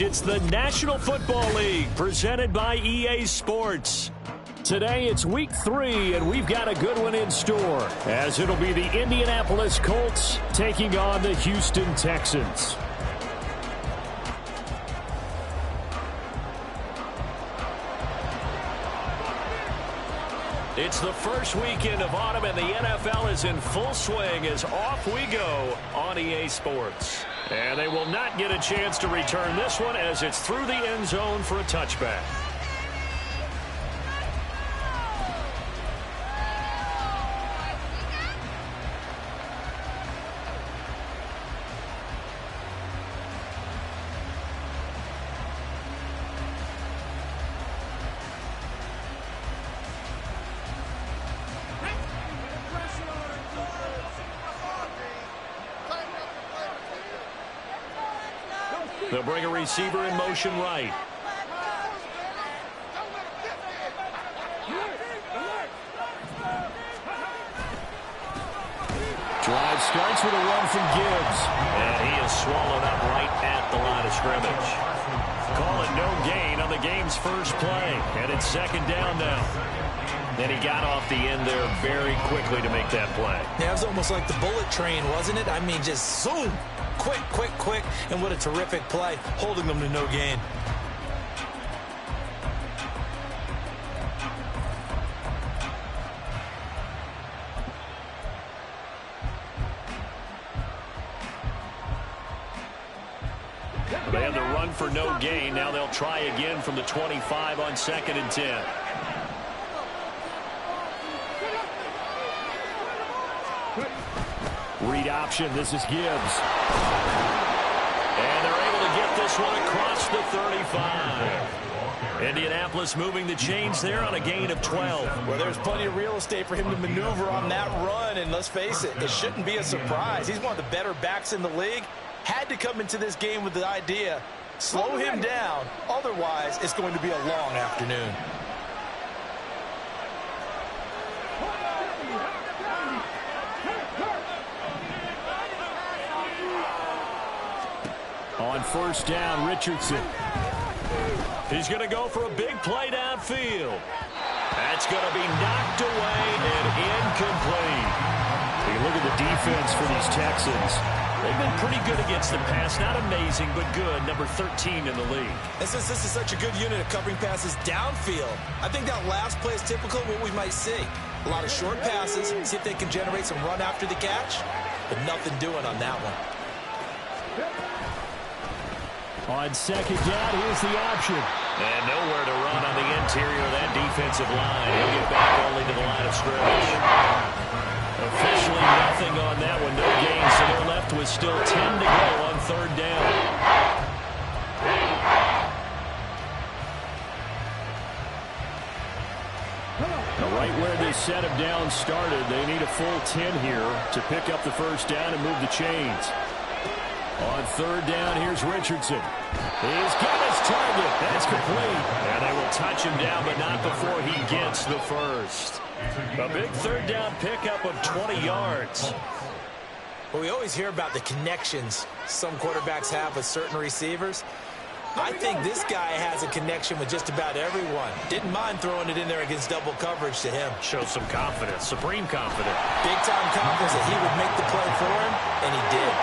It's the National Football League presented by EA Sports. Today it's week 3, and we've got a good one in store, as it'll be the Indianapolis Colts taking on the Houston Texans. It's the first weekend of autumn, and the NFL is in full swing as off we go on EA Sports. And they will not get a chance to return this one as it's through the end zone for a touchback. They'll bring a receiver in motion right. Drive starts with a run from Gibbs. And he is swallowed up right at the line of scrimmage. Call it no gain on the game's first play. And it's second down now. Then he got off the end there very quickly to make that play. Yeah, it was almost like the bullet train, wasn't it? I mean, just zoom. Quick, and what a terrific play, holding them to no gain. They had the run for no gain. Now they'll try again from the 25 on 2nd and 10. Read option. This is Gibbs. And they're able to get this one across the 35. Indianapolis moving the chains there on a gain of 12. Well, there's plenty of real estate for him to maneuver on that run, and let's face it, it shouldn't be a surprise. He's one of the better backs in the league. Had to come into this game with the idea, slow him down, otherwise it's going to be a long afternoon. On first down, Richardson. He's going to go for a big play downfield. That's going to be knocked away and incomplete. You look at the defense for these Texans. They've been pretty good against the pass. Not amazing, but good. Number 13 in the league. And since this is such a good unit of covering passes downfield, I think that last play is typical of what we might see. A lot of short passes, see if they can generate some run after the catch, but nothing doing on that one. On second down, here's the option. And nowhere to run on the interior of that defensive line. He'll get back only to the line of scrimmage. Officially nothing on that one. No gain, so they're left with still 10 to go on third down. Right where this set of downs started, they need a full 10 here to pick up the first down and move the chains. On third down, here's Richardson. He's got his target. That's complete. And they will touch him down, but not before he gets the first. A big third down pickup of 20 yards. Well, we always hear about the connections some quarterbacks have with certain receivers. I think this guy has a connection with just about everyone. Didn't mind throwing it in there against double coverage to him. Shows some confidence, supreme confidence. Big-time confidence that he would make the play for him, and he did.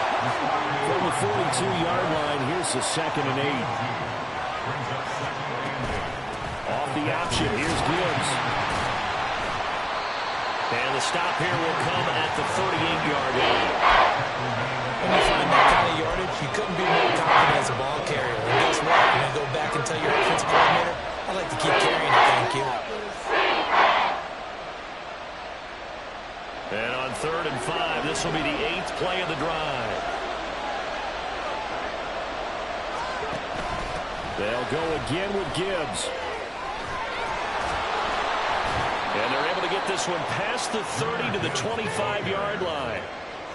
From the 42-yard line, here's the 2nd and 8. Off the option, here's Gibbs. And the stop here will come at the 38-yard line. When you find that kind of yardage, you couldn't be more confident as a ball carrier. And guess what? You're going to go back and tell your offensive coordinator, I'd like to keep carrying it, thank you. And on 3rd and 5, this will be the 8th play of the drive. They'll go again with Gibbs. And they're able to get this one past the 30 to the 25-yard line.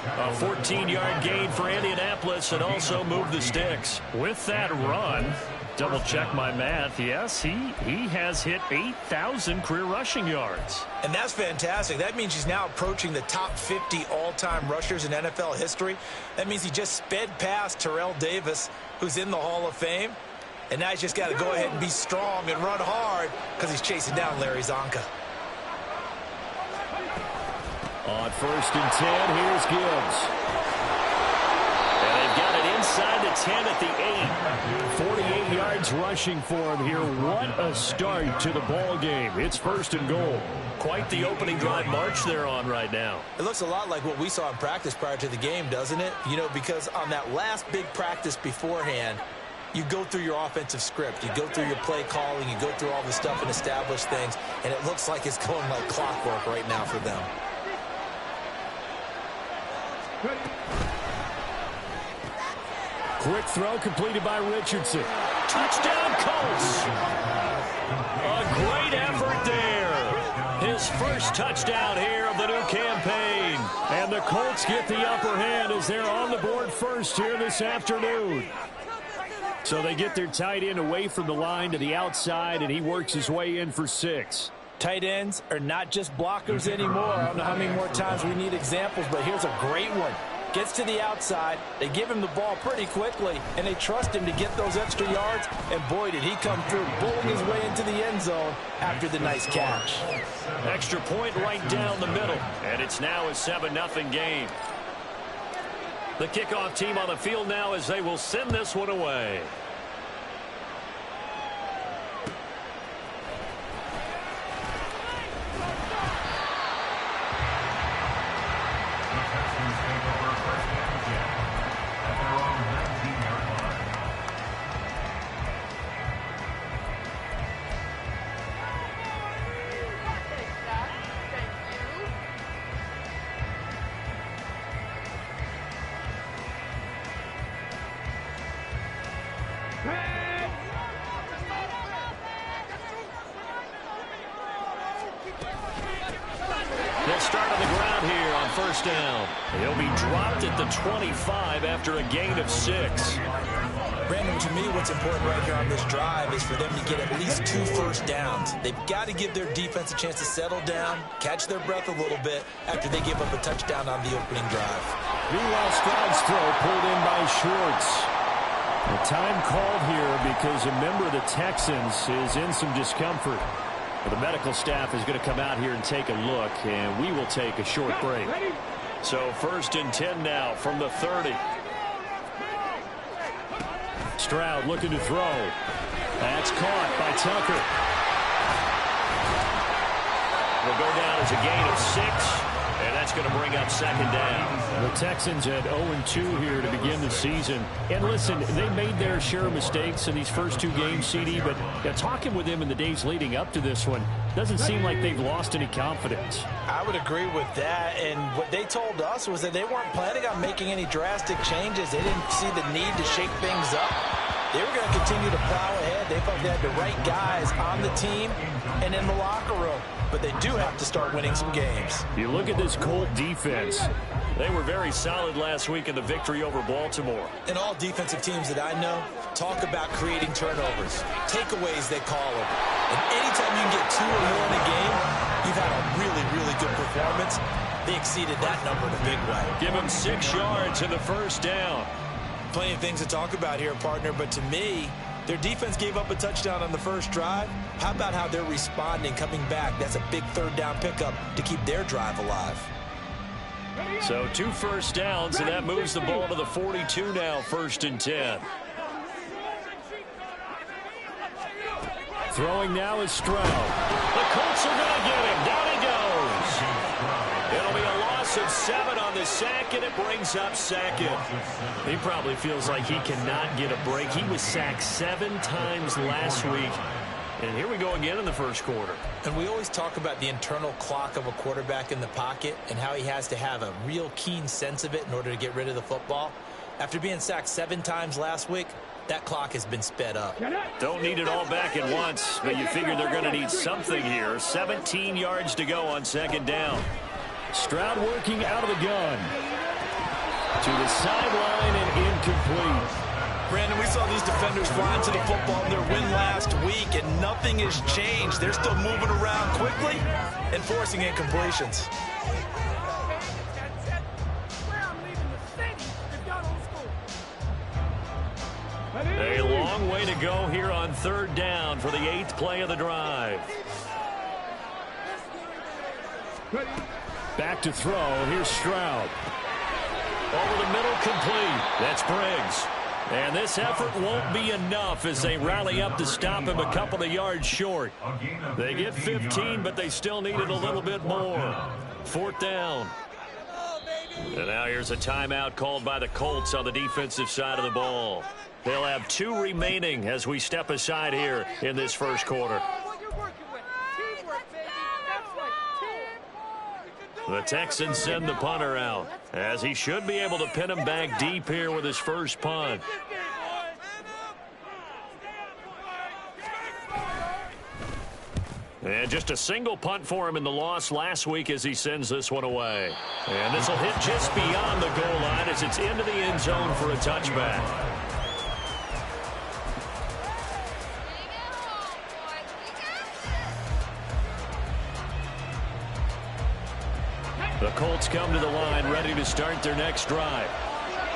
A 14-yard gain for Indianapolis and also move the sticks. With that run, double check my math, yes, he has hit 8,000 career rushing yards. And that's fantastic. That means he's now approaching the top 50 all-time rushers in NFL history. That means he just sped past Terrell Davis, who's in the Hall of Fame. And now he's just got to go ahead and be strong and run hard because he's chasing down Larry Zonka. On 1st and 10, here's Gibbs. And they've got it inside the 10 at the 8. 48 yards rushing for him here. What a start to the ball game. It's 1st and goal. Quite the opening drive march they're on right now. It looks a lot like what we saw in practice prior to the game, doesn't it? You know, because on that last big practice beforehand, you go through your offensive script. You go through your play calling. You go through all the stuff and establish things. And it looks like it's going like clockwork right now for them. Quick throw completed by Richardson. Touchdown, Colts. A great effort there. His first touchdown here of the new campaign. And the Colts get the upper hand as they're on the board first here this afternoon. So they get their tight end away from the line to the outside, and he works his way in for 6. Tight ends are not just blockers anymore. I don't know how many more times we need examples, but here's a great one. Gets to the outside, they give him the ball pretty quickly, and they trust him to get those extra yards, and boy, did he come through, bowling his way into the end zone after the nice catch. Extra point right down the middle, and it's now a 7-0 game. The kickoff team on the field now as they will send this one away. They'll start on the ground here on 1st down. He'll be dropped at the 25 after a gain of 6. Brandon, to me, what's important right here on this drive is for them to get at least 2 first downs. They've got to give their defense a chance to settle down, catch their breath a little bit after they give up a touchdown on the opening drive. Meanwhile, Stroud's throw pulled in by Schwartz. The time called here because a member of the Texans is in some discomfort. The medical staff is going to come out here and take a look, and we will take a short break. So 1st and 10 now from the 30. Stroud looking to throw. That's caught by Tucker. Will go down as a gain of 6. And that's going to bring up 2nd down. The Texans had 0-2 here to begin the season. And listen, they made their share of mistakes in these first 2 games, CD, but talking with them in the days leading up to this one, doesn't seem like they've lost any confidence. I would agree with that. And what they told us was that they weren't planning on making any drastic changes. They didn't see the need to shake things up. They were going to continue to plow ahead. They felt they had the right guys on the team and in the locker room. But they do have to start winning some games. You look at this Colt defense. They were very solid last week in the victory over Baltimore. And all defensive teams that I know talk about creating turnovers. Takeaways, they call them. And anytime you can get 2 or more in a game, you've had a really, really good performance. They exceeded that number in a big way. Give them 6 yards in the 1st down. Plenty of things to talk about here, partner, but to me, their defense gave up a touchdown on the first drive. How about how they're responding, coming back? That's a big 3rd down pickup to keep their drive alive. So 2 first downs, and that moves the ball to the 42 now, 1st and 10. Throwing now is Stroud. The Colts are going to get him. Down he goes. It'll be a loss of 7 on the sack, and it brings up 2nd. He probably feels like he cannot get a break. He was sacked 7 times last week. And here we go again in the 1st quarter. And we always talk about the internal clock of a quarterback in the pocket and how he has to have a real keen sense of it in order to get rid of the football. After being sacked 7 times last week, that clock has been sped up. Don't need it all back at once, but you figure they're going to need something here. 17 yards to go on 2nd down. Stroud working out of the gun. To the sideline and incomplete. Brandon, we saw these defenders flying to the football in their win last week, and nothing has changed. They're still moving around quickly and forcing incompletions. A long way play to go here on 3rd down for the 8th play of the drive. Back to throw. Here's Stroud. Over the middle, complete. That's Briggs. And this effort won't be enough as they rally up to stop him a couple of yards short. They get 15, but they still needed a little bit more. 4th down. And now here's a timeout called by the Colts on the defensive side of the ball. They'll have 2 remaining as we step aside here in this first quarter. The Texans send the punter out, as he should be able to pin him back deep here with his first punt. And just a single punt for him in the loss last week as he sends this one away. And this will hit just beyond the goal line as it's into the end zone for a touchback. The Colts come to the line ready to start their next drive.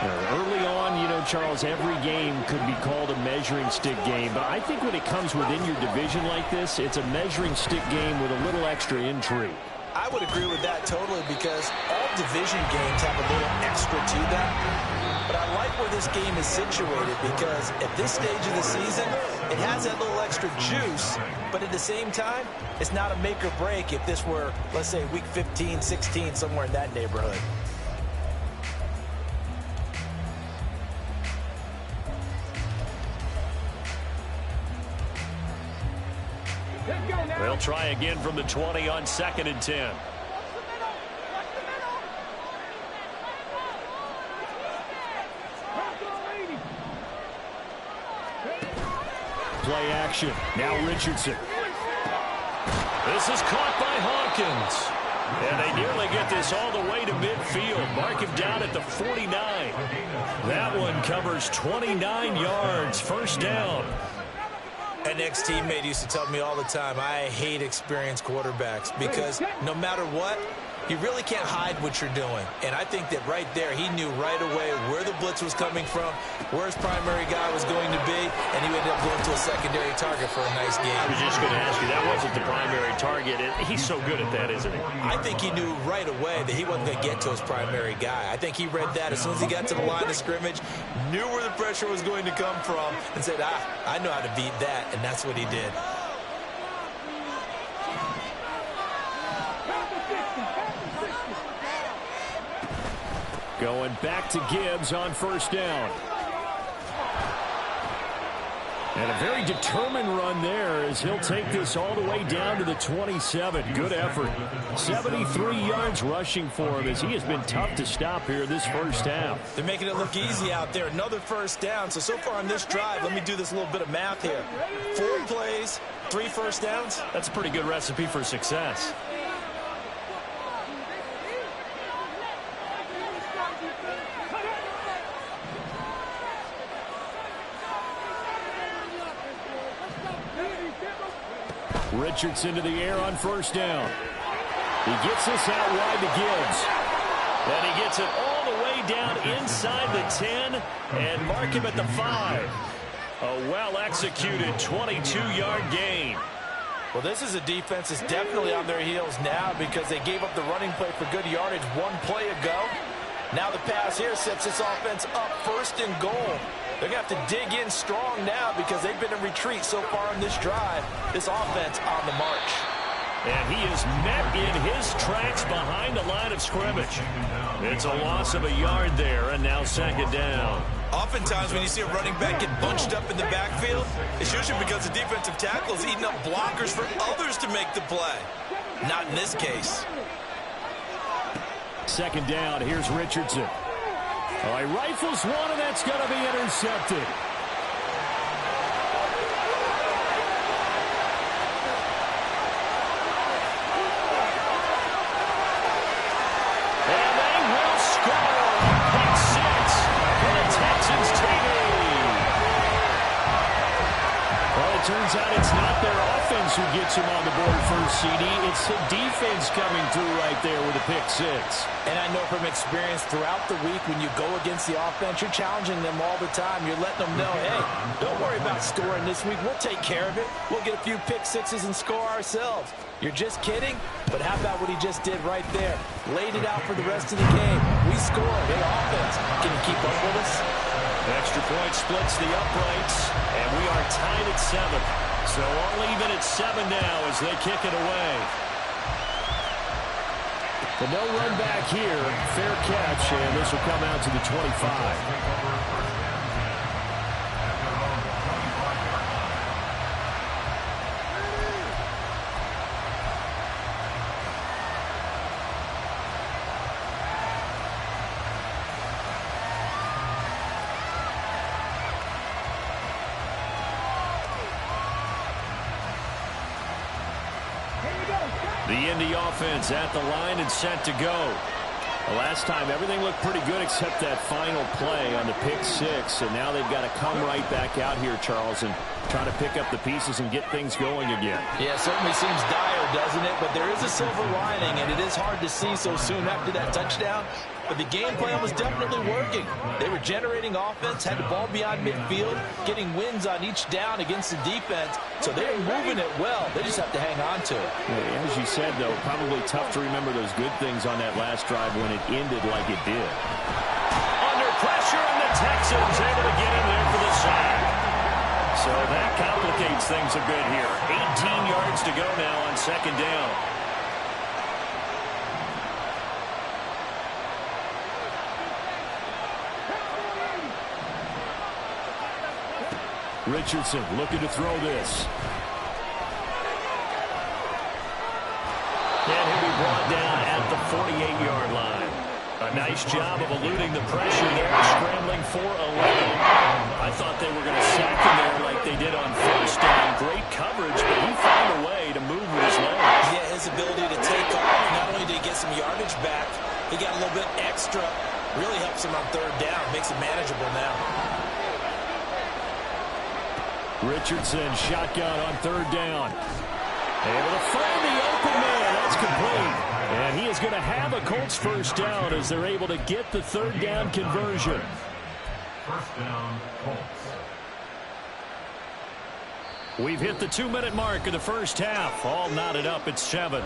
Early on, you know, Charles, every game could be called a measuring stick game. But I think when it comes within your division like this, it's a measuring stick game with a little extra intrigue. I would agree with that totally because all division games have a little extra to that. But I like where this game is situated because at this stage of the season, it has that little extra juice. But at the same time, it's not a make or break if this were, let's say, week 15, 16, somewhere in that neighborhood. They'll try again from the 20 on 2nd and 10. Play action. Now Richardson. This is caught by Hawkins. And they nearly get this all the way to midfield. Mark him down at the 49. That one covers 29 yards. First down. An ex-teammate used to tell me all the time, I hate experienced quarterbacks because no matter what, you really can't hide what you're doing. And I think that right there, he knew right away where the blitz was coming from, where his primary guy was going to be, and he ended up going to a secondary target for a nice game. I was just going to ask you, that wasn't the primary target. He's so good at that, isn't he? I think he knew right away that he wasn't going to get to his primary guy. I think he read that as soon as he got to the line of scrimmage, knew where the pressure was going to come from, and said, I know how to beat that, and that's what he did. Going back to Gibbs on 1st down. And a very determined run there as he'll take this all the way down to the 27. Good effort. 73 yards rushing for him as he has been tough to stop here this first half. They're making it look easy out there. Another first down. So far on this drive, let me do this little bit of math here. 4 plays, 3 first downs. That's a pretty good recipe for success. Richardson to the air on 1st down. He gets this out wide to Gibbs. And he gets it all the way down inside the 10 and mark him at the 5. A well-executed 22-yard gain. Well, this is a defense that's definitely on their heels now because they gave up the running play for good yardage 1 play ago. Now the pass here sets this offense up 1st and goal. They're going to have to dig in strong now because they've been in retreat so far in this drive. This offense on the march. And he is met in his tracks behind the line of scrimmage. It's a loss of a yard there, and now 2nd down. Oftentimes when you see a running back get bunched up in the backfield, it's usually because the defensive tackle is eating up blockers for others to make the play. Not in this case. 2nd down, here's Richardson. Oh, he rifles one, and that's going to be intercepted. And they will score. Pick 6 for the Texans TV. Well, it turns out it's not their offense offense who gets him on the board first, CD. It's the defense coming through right there with a pick six. And I know from experience throughout the week when you go against the offense, you're challenging them all the time. You're letting them know, hey, don't worry about scoring this week. We'll take care of it. We'll get a few pick sixes and score ourselves. You're just kidding? But how about what he just did right there? Laid it out for the rest of the game. We scored. Hey, offense, can you keep up with us? Extra point splits the uprights, and we are tied at 7. So all even at 7 now as they kick it away. But no run back here. Fair catch, and this will come out to the 25. The Indy offense at the line and set to go. The last time, everything looked pretty good except that final play on the pick six. And now they've got to come right back out here, Charles, and try to pick up the pieces and get things going again. Yeah, it certainly seems dire, doesn't it? But there is a silver lining, and it is hard to see so soon after that touchdown. But the game plan was definitely working. They were generating offense, had the ball beyond midfield, getting wins on each down against the defense. So they're moving it well. They just have to hang on to it. Yeah, as you said, though, probably tough to remember those good things on that last drive when it ended like it did. Under pressure, and the Texans able to get in there for the sack. So that complicates things a bit here. 18 yards to go now on second down. Richardson looking to throw this. And he'll be brought down at the 48-yard line. A nice job of eluding the pressure there, scrambling for 11. I thought they were going to sack him there like they did on first down. Great coverage, but he found a way to move with his legs. Yeah, his ability to take off, not only did he get some yardage back, he got a little bit extra. Really helps him on third down, makes it manageable now. Richardson shotgun on third down. Able to find the open man. That's complete. And he is going to have a Colts first down as they're able to get the third down conversion. First down, Colts. We've hit the 2-minute mark of the first half. All knotted up at 7.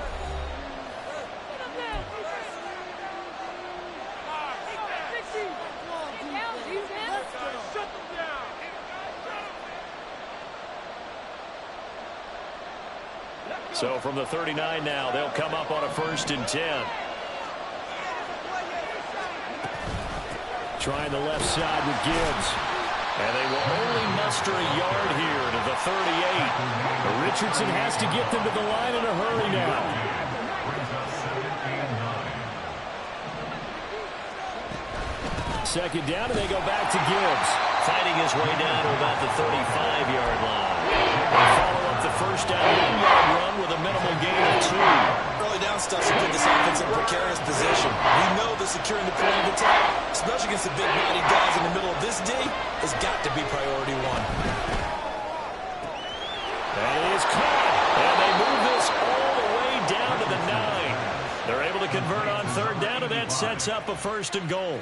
So from the 39 now, they'll come up on a 1st and 10. Trying the left side with Gibbs. And they will only muster a yard here to the 38. Richardson has to get them to the line in a hurry now. Second down, and they go back to Gibbs. Fighting his way down to about the 35-yard line. They follow up the first down 1-yard run with a minimal gain of 2. Early down stuff to put this offense in a precarious position. We know the securing the point of attack, especially against the big body guys in the middle of this D, has got to be priority 1. That is caught. And they move this all the way down to the 9. They're able to convert on third down, and that sets up a 1st and goal.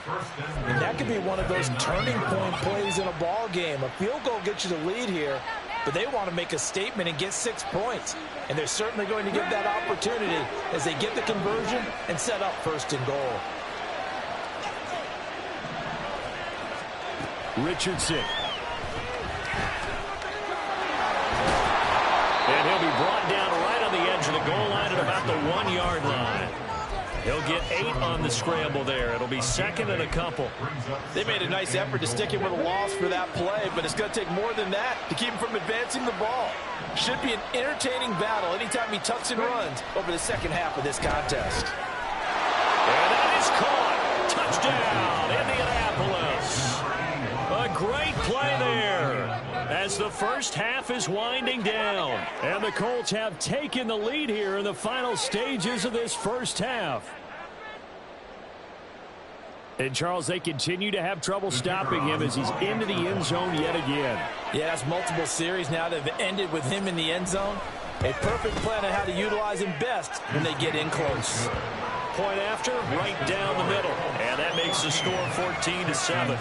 And that could be one of those turning point plays in a ball game. A field goal gets you the lead here, but they want to make a statement and get 6 points. And they're certainly going to get that opportunity as they get the conversion and set up 1st and goal. Richardson. And he'll be brought down right on the edge of the goal line at about the 1-yard line. He'll get 8 on the scramble there. It'll be 2nd and a couple. They made a nice effort to stick him with a loss for that play, but it's going to take more than that to keep him from advancing the ball. Should be an entertaining battle anytime he tucks and runs over the second half of this contest. And that is caught. Touchdown, Indianapolis. A great play there as the first half is winding down. And the Colts have taken the lead here in the final stages of this first half. And, Charles, they continue to have trouble stopping him as he's into the end zone yet again. Yeah, that's multiple series now that have ended with him in the end zone. A perfect plan on how to utilize him best when they get in close. Point after, right down the middle. And that makes the score 14-7.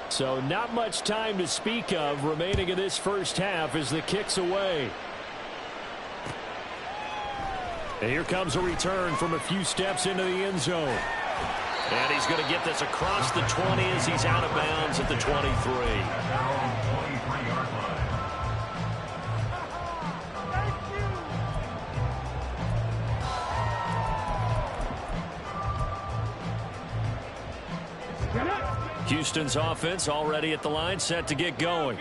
So not much time to speak of remaining in this first half as the kick's away. And here comes a return from a few steps into the end zone. And he's going to get this across the 20 as he's out of bounds at the 23. Houston's offense already at the line, set to get going.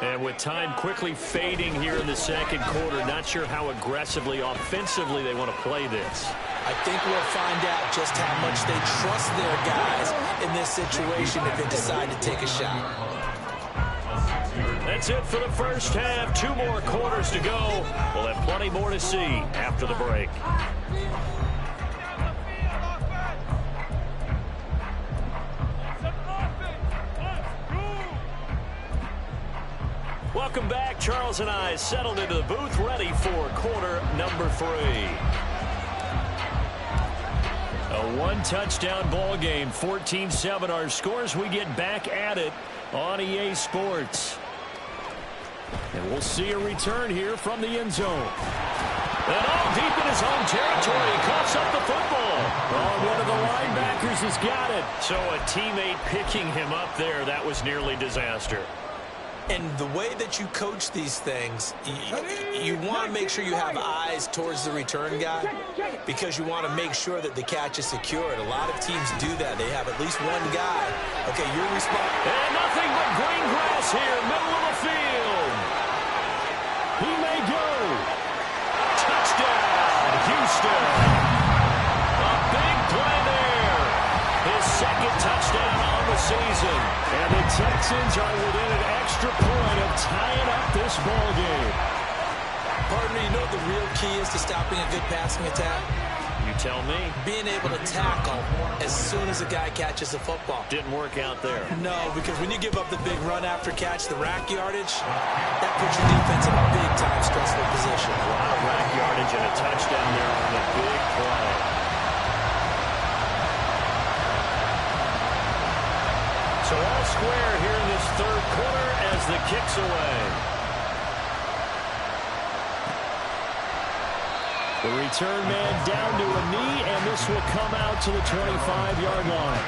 And with time quickly fading here in the second quarter, not sure how aggressively, offensively they want to play this. I think we'll find out just how much they trust their guys in this situation if they decide to take a shot. That's it for the first half. 2 more quarters to go. We'll have plenty more to see after the break. Welcome back. Charles and I settled into the booth, ready for quarter number 3. A 1-touchdown ball game, 14-7 our scores. We get back at it on EA Sports. And we'll see a return here from the end zone. And all deep in his own territory, he coughs up the football. Oh, one of the linebackers has got it. So a teammate picking him up there, that was nearly disaster. And the way that you coach these things, you want to make sure you have eyes towards the return guy because you want to make sure that the catch is secured. A lot of teams do that. They have at least one guy. Okay, you're responsible. And nothing but green grass here, middle of the field. He may go. Touchdown, Houston. A big play there. His second touchdown on the season. And the Texans are within an extra point of tying up this ball game. Partner, you know what the real key is to stopping a good passing attack? You tell me. Being able to tackle as soon as a guy catches the football. Didn't work out there. No, because when you give up the big run after catch, the rack yardage, that puts your defense in a big-time stressful position. A lot of rack yardage and a touchdown there on a big play. So all square here in this third quarter as the kick's away. The return man down to a knee, and this will come out to the 25-yard line.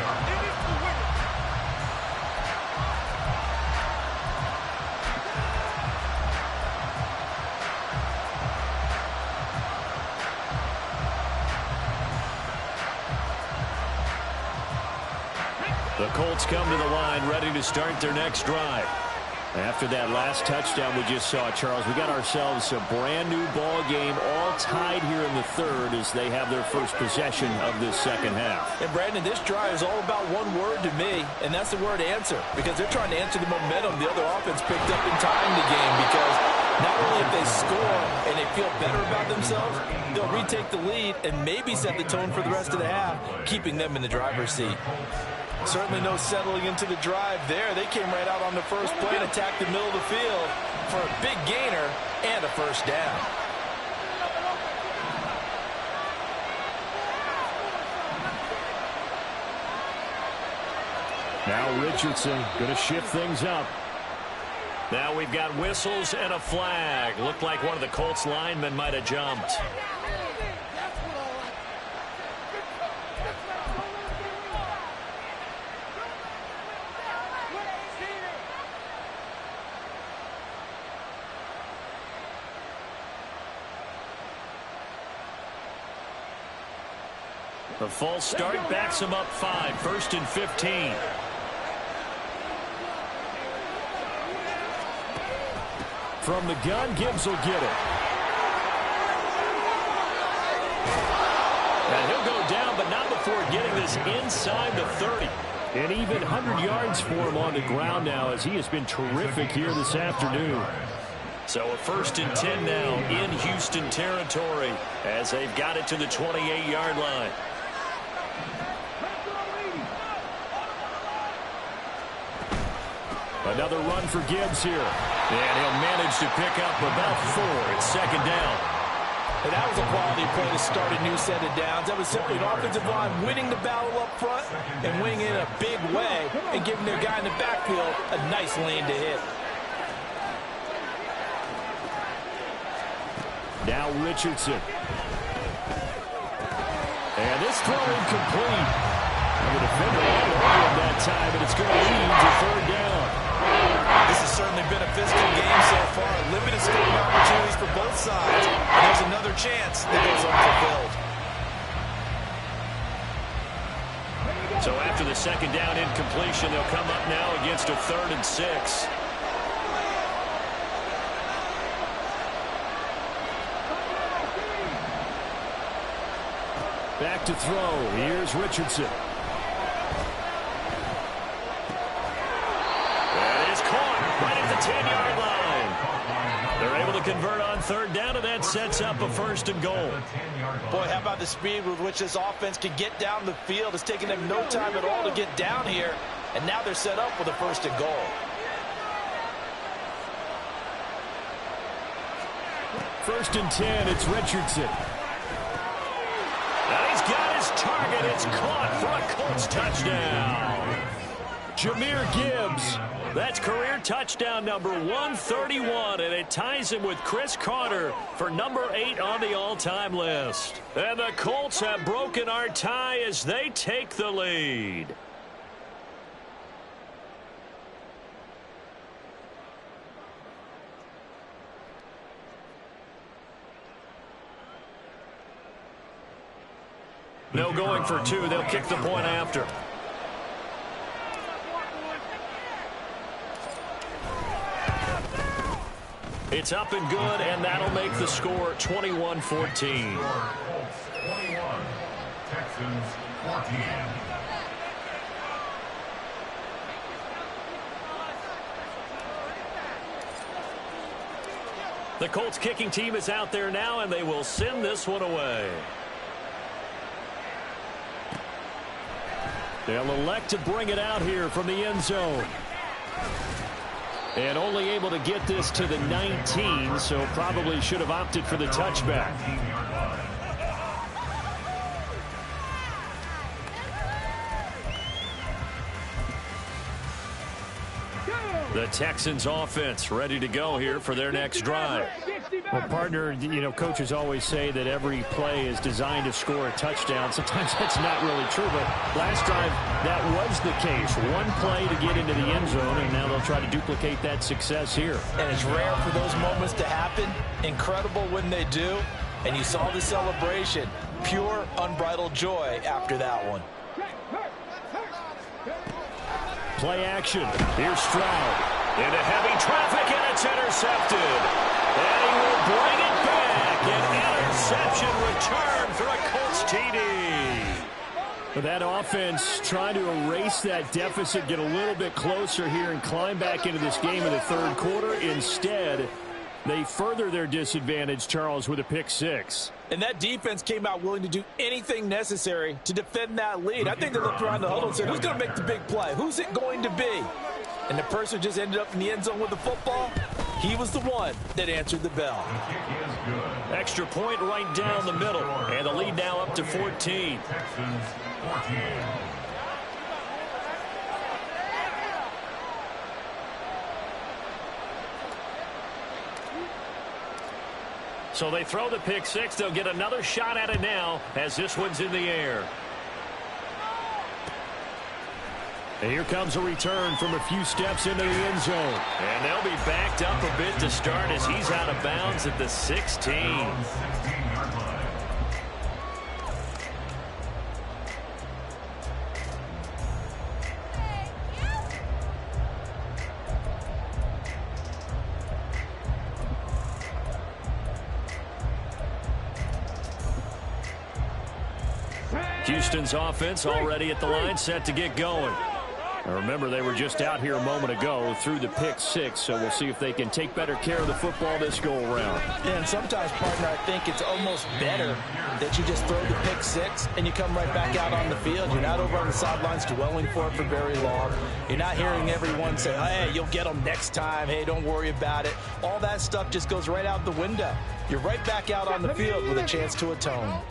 The Colts come to the line, ready to start their next drive. After that last touchdown we just saw, Charles, we got ourselves a brand-new ball game, all tied here in the third as they have their first possession of this second half. And, Brandon, this drive is all about one word to me, and that's the word answer, because they're trying to answer the momentum the other offense picked up in tying the game, because not only if they score and they feel better about themselves, they'll retake the lead and maybe set the tone for the rest of the half, keeping them in the driver's seat. Certainly no settling into the drive there. They came right out on the first play and attacked the middle of the field for a big gainer and a first down. Now Richardson going to shift things up. Now we've got whistles and a flag. Looked like one of the Colts linemen might have jumped. The false start backs him up 5, 1st and 15. From the gun, Gibbs will get it. And he'll go down, but not before getting this inside the 30. And even 100 yards for him on the ground now as he has been terrific here this afternoon. So a 1st and 10 now in Houston territory as they've got it to the 28-yard line. Another run for Gibbs here. And he'll manage to pick up about 4. It's second down. And that was a quality play to start a new set of downs. That was simply an offensive line winning the battle up front and winning in a big way and giving their guy in the backfield a nice lane to hit. Now Richardson. And this throw incomplete. The defender had him that time, but it's going to lead to third down. This has certainly been a physical game so far. Limited scoring opportunities for both sides. And there's another chance that goes unfulfilled. So after the second down incompletion, they'll come up now against a 3rd and 6. Back to throw. Here's Richardson. That is caught right at the 10-yard line. They're able to convert on third down, and that sets up a 1st and goal. Boy, how about the speed with which this offense can get down the field? It's taken them no time at all to get down here, and now they're set up with a 1st and goal. First and 10, it's Richardson. And he's got his target. It's caught for a Colts touchdown. Jahmyr Gibbs. That's career touchdown number 131, and it ties him with Chris Carter for number 8 on the all-time list. And the Colts have broken our tie as they take the lead. No going for 2. They'll kick the point after. It's up and good, and that'll make the score 21-14. 21, Texans 14. The Colts kicking team is out there now, and they will send this one away. They'll elect to bring it out here from the end zone. And only able to get this to the 19, so probably should have opted for the touchback. The Texans offense ready to go here for their next drive. Well, partner, you know, coaches always say that every play is designed to score a touchdown. Sometimes that's not really true, but last drive, that was the case. One play to get into the end zone, and now they'll try to duplicate that success here. And it's rare for those moments to happen. Incredible when they do. And you saw the celebration. Pure, unbridled joy after that one. Play action. Here's Stroud. Into heavy traffic, and it's intercepted. And he will bring it back. An interception return for a Colts TD. That offense trying to erase that deficit, get a little bit closer here, and climb back into this game in the third quarter. Instead, they further their disadvantage, Charles, with a pick 6. And that defense came out willing to do anything necessary to defend that lead. I think they looked around the huddle and said, who's going to make the big play? Who's it going to be? And the person just ended up in the end zone with the football. He was the one that answered the bell. Extra point right down the middle. And the lead now up to 14. Texans 14. So they throw the pick 6. They'll get another shot at it now as this one's in the air. And here comes a return from a few steps into the end zone. And they'll be backed up a bit to start as he's out of bounds at the 16. 16-yard line. Houston's offense already at the line, set to get going. Remember, they were just out here a moment ago through the pick 6, so we'll see if they can take better care of the football this go-around. Yeah, and sometimes, partner, I think it's almost better that you just throw the pick 6 and you come right back out on the field. You're not over on the sidelines dwelling for it for very long. You're not hearing everyone say, hey, you'll get them next time. Hey, don't worry about it. All that stuff just goes right out the window. You're right back out on the field with a chance to atone.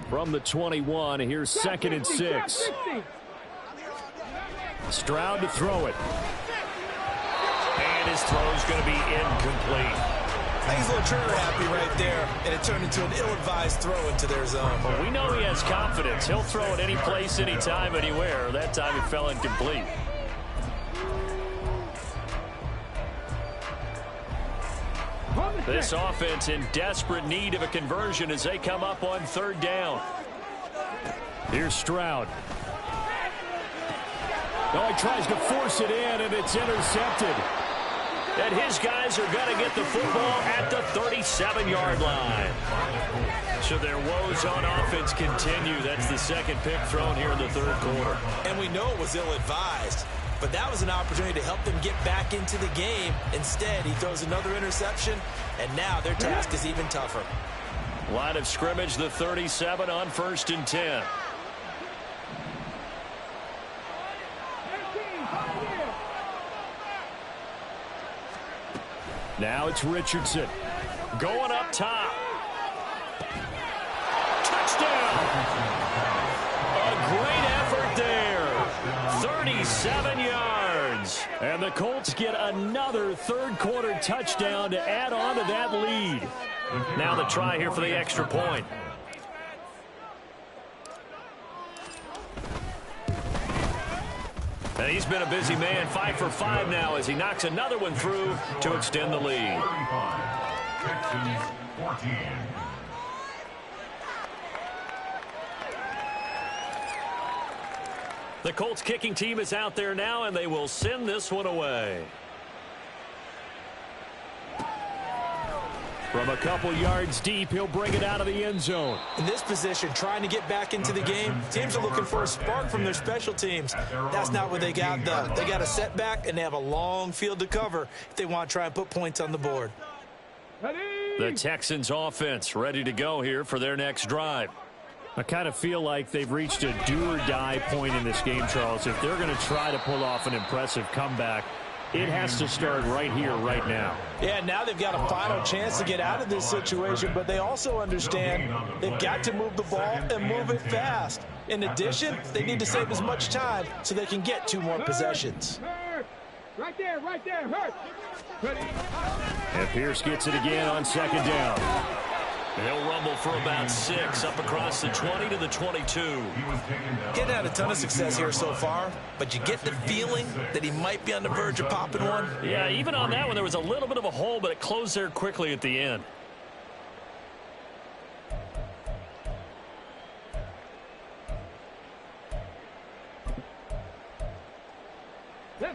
From the 21, here's 2nd and 6. Stroud to throw it. And his throw's going to be incomplete. I think he's a little trigger happy right there, and it turned into an ill-advised throw into their zone. Well, we know he has confidence. He'll throw it any place, anytime, anywhere. That time it fell incomplete. This offense in desperate need of a conversion as they come up on 3rd down. Here's Stroud. Oh, he tries to force it in, and it's intercepted. And his guys are going to get the football at the 37-yard line. So their woes on offense continue. That's the 2nd pick thrown here in the 3rd quarter. And we know it was ill-advised, but that was an opportunity to help them get back into the game. Instead, he throws another interception, and now their task is even tougher. Line of scrimmage, the 37 on 1st and 10. Now it's Richardson. Going up top. Touchdown! A great effort there. 37 yards. And the Colts get another 3rd quarter touchdown to add on to that lead. Now the try here for the extra point. And he's been a busy man, 5 for 5 now as he knocks another one through to extend the lead. 14. The Colts kicking team is out there now, and they will send this one away. From a couple yards deep, he'll bring it out of the end zone. In this position, trying to get back into the game, teams are looking for a spark from their special teams. That's not what they got, though. They got a setback, and they have a long field to cover if they want to try and put points on the board. The Texans offense ready to go here for their next drive. I kind of feel like they've reached a do-or-die point in this game, Charles. If they're going to try to pull off an impressive comeback, it has to start right here, right now. Yeah, now they've got a final chance to get out of this situation, but they also understand they've got to move the ball and move it fast. In addition, they need to save as much time so they can get 2 more possessions. Right there, hurt. And Pierce gets it again on 2nd down. He'll rumble for about 6 up across the 20 to the 22. Getting had a ton of success here so far, but you get the feeling that he might be on the verge of popping one. Yeah, even on that one, there was a little bit of a hole, but it closed there quickly at the end.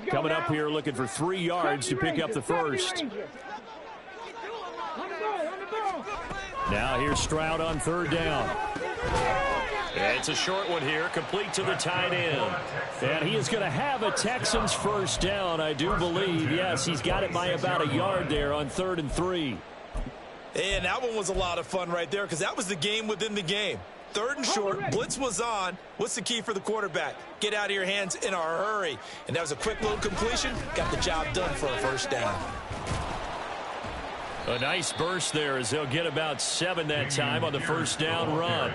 Coming up here looking for 3 yards to pick up the first. Now here's Stroud on 3rd down. It's a short one here, complete to the tight end. And he is going to have a Texans first down, I do believe. Yes, he's got it by about a yard there on 3rd and 3. And that one was a lot of fun right there because that was the game within the game. 3rd and short, blitz was on. What's the key for the quarterback? Get out of your hands in a hurry. And that was a quick little completion. Got the job done for a first down. A nice burst there as they'll get about 7 that time on the first down run.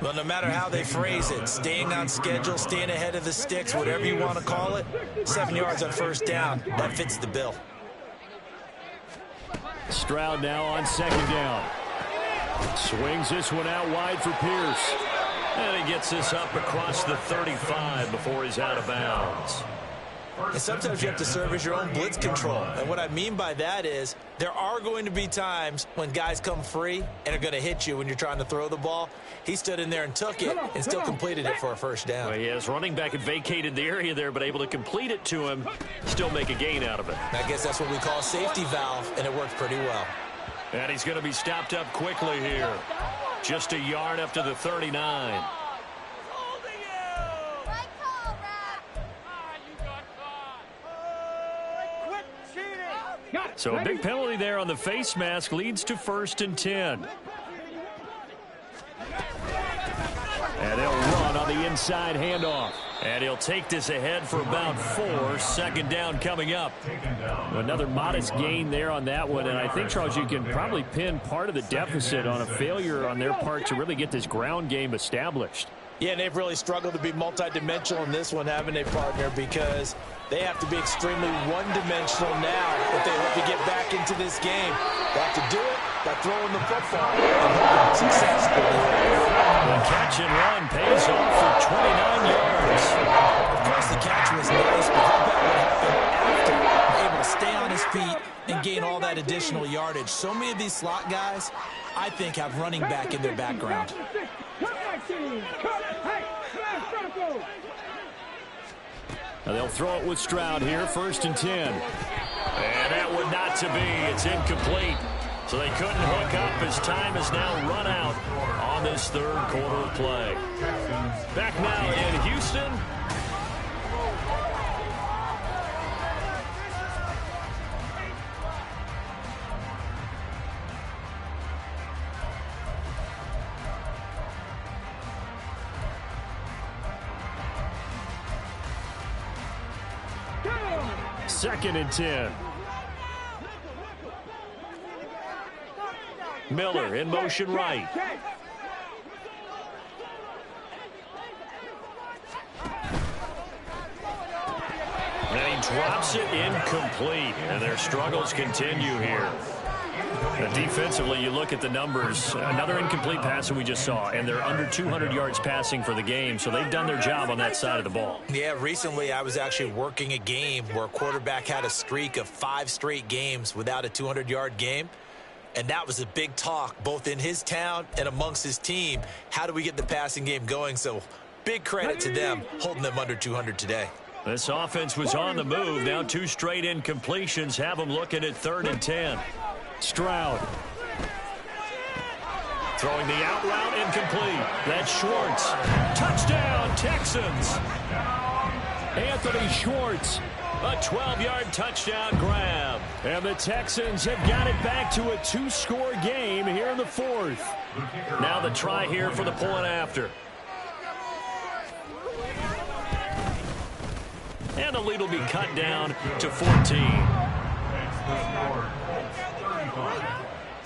Well, no matter how they phrase it, staying on schedule, staying ahead of the sticks, whatever you want to call it, 7 yards on first down, that fits the bill. Stroud now on 2nd down. Swings this one out wide for Pierce. And he gets this up across the 35 before he's out of bounds. And sometimes you have to serve as your own blitz control. And what I mean by that is there are going to be times when guys come free and are going to hit you when you're trying to throw the ball. He stood in there and took it and still completed it for a first down. Well, yes, running back had vacated the area there, but able to complete it to him, still make a gain out of it. I guess that's what we call a safety valve, and it worked pretty well. And he's going to be stopped up quickly here. Just a yard up to the 39. So a big penalty there on the face mask leads to 1st and 10. And they'll run on the inside handoff. And he'll take this ahead for about 4. 2nd down coming up. Another modest gain there on that one. And I think, Charles, you can probably pin part of the deficit on a failure on their part to really get this ground game established. Yeah, and they've really struggled to be multidimensional in this one, haven't they, partner? Because they have to be extremely one-dimensional now if they hope to get back into this game. They have to do it by throwing the football and having success. The catch and run pays off for 29 yards. Of course, the catch was nice, but how about what happened after? Able to stay on his feet and gain all that additional yardage. So many of these slot guys, I think, have running back in their background. Now they'll throw it with Stroud here, 1st and 10. And that would not to be. It's incomplete. So they couldn't hook up as time has now run out on this 3rd quarter play. Back now in Houston. Second and 10. Miller in motion right. And he drops it incomplete. And their struggles continue here. Defensively, you look at the numbers. Another incomplete pass that we just saw, and they're under 200 yards passing for the game, so they've done their job on that side of the ball. Yeah, recently I was actually working a game where a quarterback had a streak of 5 straight games without a 200-yard game, and that was a big talk both in his town and amongst his team. How do we get the passing game going? So big credit to them holding them under 200 today. This offense was on the move. Now 2 straight incompletions have them looking at 3rd and 10. Stroud. Throwing the out route incomplete. That's Schwartz. Touchdown, Texans. Anthony Schwartz. A 12-yard touchdown grab. And the Texans have got it back to a 2-score game here in the 4th. Now the try here for the point after. And the lead will be cut down to 14.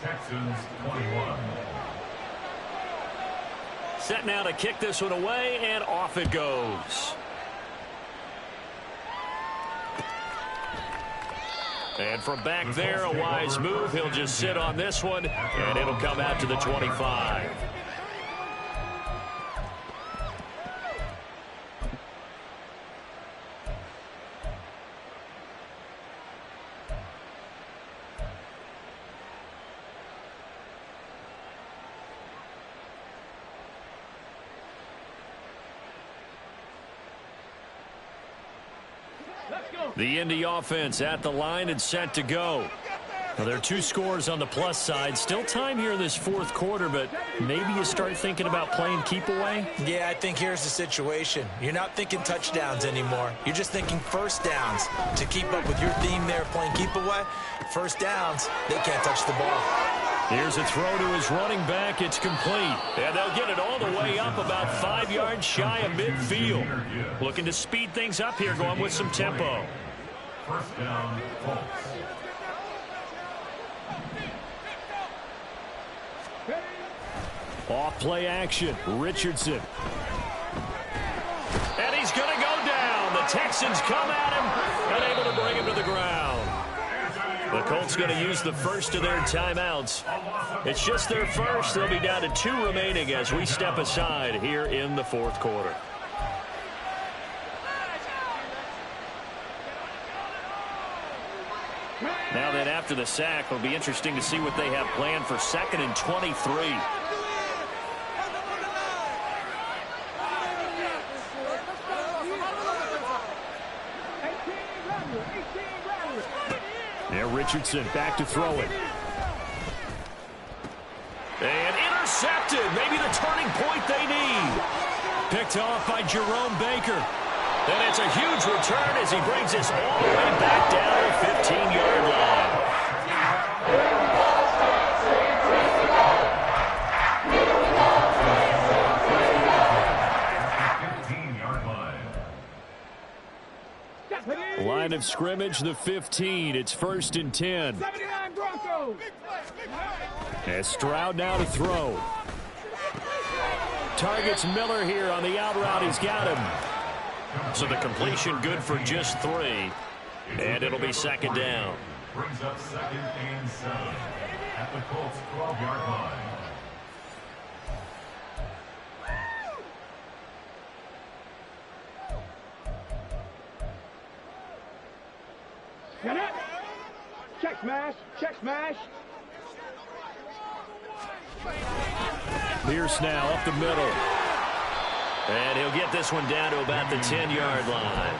Texans 21. Set now to kick this one away, and off it goes. And from back there, a wise move. He'll just sit on this one, and it'll come out to the 25. The Indy offense at the line and set to go. Well, there are 2 scores on the plus side. Still time here in this 4th quarter, but maybe you start thinking about playing keep away? Yeah, I think here's the situation. You're not thinking touchdowns anymore. You're just thinking 1st downs. To keep up with your theme there, playing keep away, 1st downs, they can't touch the ball. Here's a throw to his running back. It's complete. And they'll get it all the way up about 5 yards shy of midfield. Looking to speed things up here, going with some tempo. 1st down, Colts. Off play action. Richardson. And he's going to go down. The Texans come at him and able to bring him to the ground. The Colts going to use the first of their timeouts. It's just their first. They'll be down to 2 remaining as we step aside here in the 4th quarter. Now then, after the sack, it'll be interesting to see what they have planned for 2nd and 23. Now Richardson back to throw it. And intercepted. Maybe the turning point they need. Picked off by Jerome Baker. And it's a huge return as he brings us all the way back down the 15-yard line. of scrimmage, the 15. It's 1st and 10. 79 Broncos. And Stroud now to throw. Targets Miller here on the out route. He's got him. So the completion good for just 3. And it'll be 2nd down. Brings up 2nd and 7 at the Colts 12-yard line. Get it. Check smash. Check smash. Pierce now up the middle. And he'll get this one down to about the 10-yard line.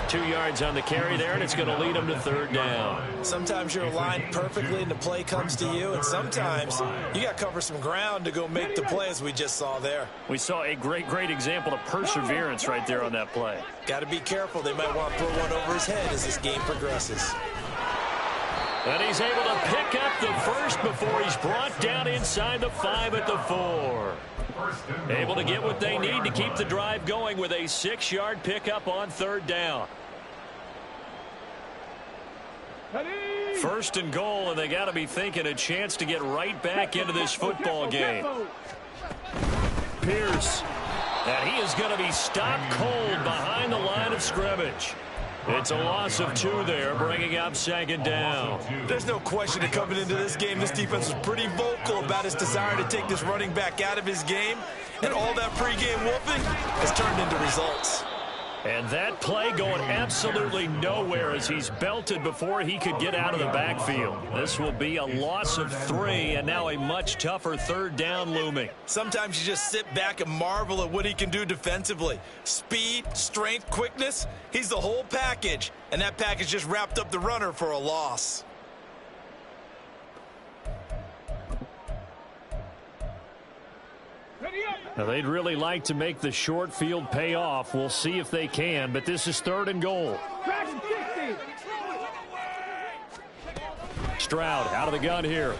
2 yards on the carry there, and it's going to lead him to 3rd down. Sometimes you're aligned perfectly and the play comes to you, and sometimes you got to cover some ground to go make the play, as we just saw there. We saw a great example of perseverance right there on that play. Got to be careful. They might want to throw one over his head as this game progresses. And he's able to pick up the first before he's brought down inside the 5 at the 4. Able to get what they need to keep the drive going with a 6-yard pickup on 3rd down. 1st and goal, and they got to be thinking a chance to get right back into this football game. Pierce. And he is going to be stopped cold behind the line of scrimmage. It's a loss of 2 there, bringing up 2nd down. There's no question that coming into this game, this defense was pretty vocal about his desire to take this running back out of his game. And all that pregame whooping has turned into results. And that play going absolutely nowhere as he's belted before he could get out of the backfield. This will be a loss of 3, and now a much tougher 3rd down looming. Sometimes you just sit back and marvel at what he can do defensively. Speed, strength, quickness, he's the whole package. And that package just wrapped up the runner for a loss. Now, they'd really like to make the short field pay off. We'll see if they can, but this is 3rd and goal. Stroud out of the gun here.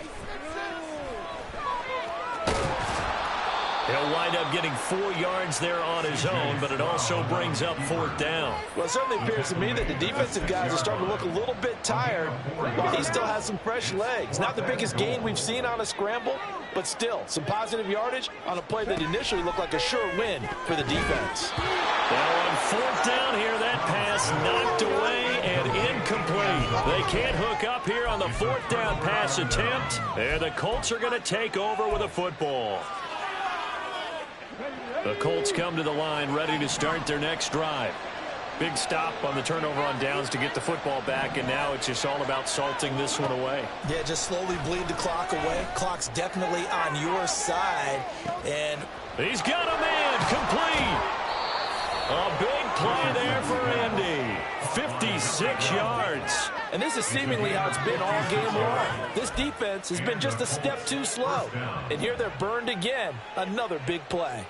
He'll wind up getting 4 yards there on his own, but it also brings up 4th down. Well, it certainly appears to me that the defensive guys are starting to look a little bit tired, while he still has some fresh legs. Not the biggest gain we've seen on a scramble, but still some positive yardage on a play that initially looked like a sure win for the defense. Now on 4th down here, that pass knocked away and incomplete. They can't hook up here on the 4th down pass attempt, and the Colts are going to take over with a football. The Colts come to the line ready to start their next drive. Big stop on the turnover on downs to get the football back, and now it's just all about salting this one away. Yeah, just slowly bleed the clock away. Clock's definitely on your side. And he's got a man complete. A big play there for Andy. 56 yards. And this is seemingly how it's been all game long. This defense has been just a step too slow. And here they're burned again. Another big play.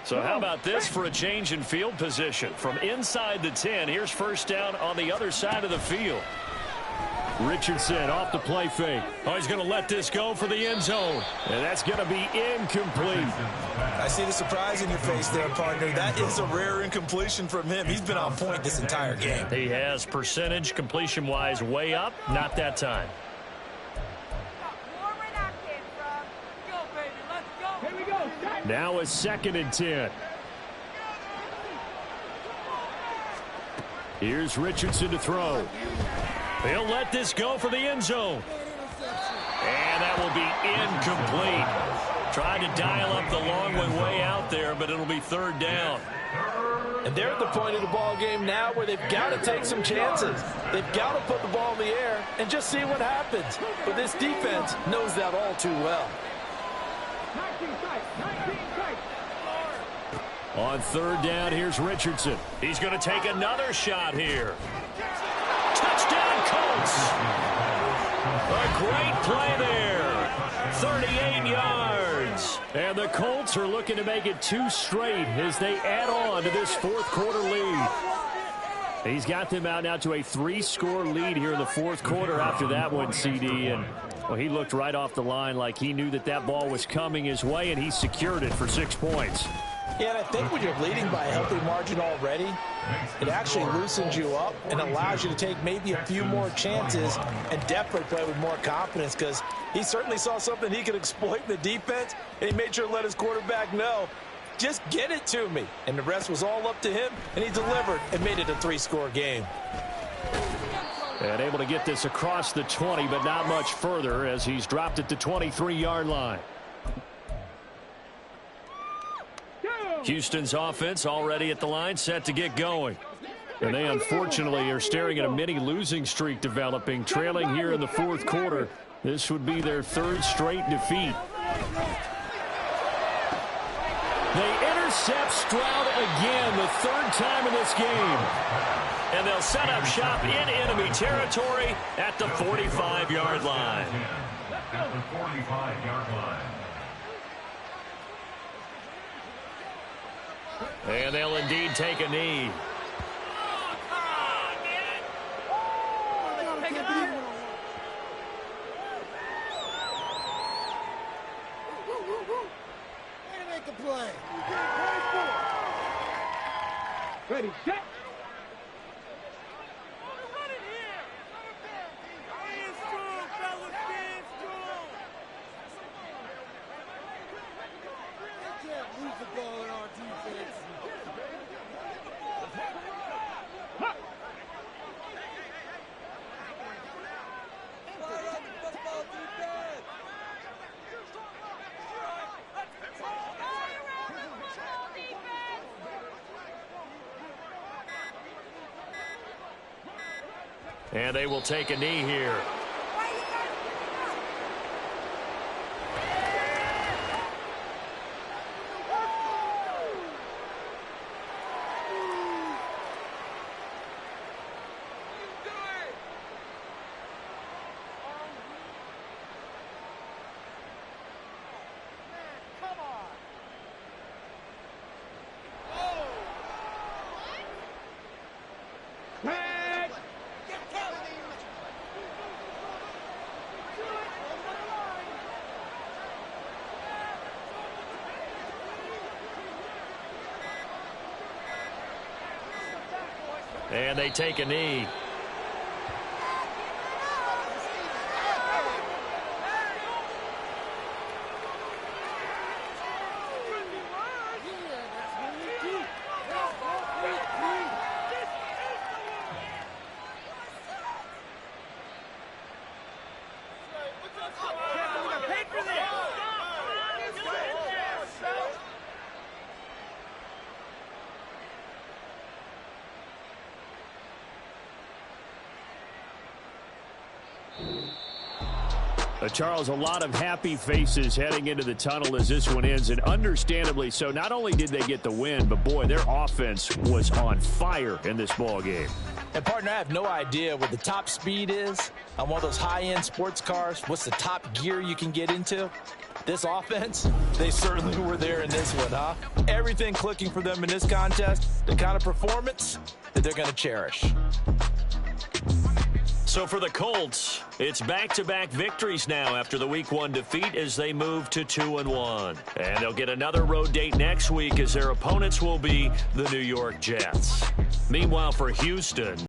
So how about this for a change in field position? From inside the 10, here's 1st down on the other side of the field. Richardson off the play fake. Oh, he's going to let this go for the end zone. And that's going to be incomplete. I see the surprise in your face there, partner. That is a rare incompletion from him. He's been on point this entire game. He has percentage completion-wise way up. Not that time. Now a 2nd and 10. Here's Richardson to throw. He'll let this go for the end zone. And that will be incomplete. Tried to dial up the long way out there, but it'll be 3rd down. And they're at the point of the ball game now where they've got to take some chances. They've got to put the ball in the air and just see what happens. But this defense knows that all too well. On 3rd down, here's Richardson. He's going to take another shot here. Touchdown, Colts. A great play there. 38 yards. And the Colts are looking to make it 2 straight as they add on to this 4th quarter lead. He's got them out now to a 3-score lead here in the 4th quarter after that one, CD. And Well, he looked right off the line like he knew that that ball was coming his way, and he secured it for 6 points. Yeah, and I think when you're leading by a healthy margin already, it actually loosens you up and allows you to take maybe a few more chances and definitely play with more confidence, because he certainly saw something he could exploit in the defense, and he made sure to let his quarterback know, just get it to me. And the rest was all up to him, and he delivered and made it a 3-score game. And able to get this across the 20, but not much further as he's dropped at the 23-yard line. Houston's offense already at the line, set to get going. And they unfortunately are staring at a mini losing streak developing, trailing here in the 4th quarter. This would be their 3rd straight defeat. They intercept Stroud again, the 3rd time in this game. And they'll set up shop in enemy territory at the 45-yard line. At the 45-yard line. And they'll indeed take a knee. Ready, set. And they will take a knee here. And they take a knee. Charles, a lot of happy faces heading into the tunnel as this one ends, and understandably so. Not only did they get the win, but boy, their offense was on fire in this ball game. And partner, I have no idea what the top speed is on one of those high-end sports cars. What's the top gear you can get into? This offense, they certainly were there in this one, huh? Everything clicking for them in this contest, the kind of performance that they're going to cherish. So for the Colts, it's back-to-back victories now after the Week 1 defeat as they move to 2-1. And they'll get another road date next week as their opponents will be the New York Jets. Meanwhile, for Houston,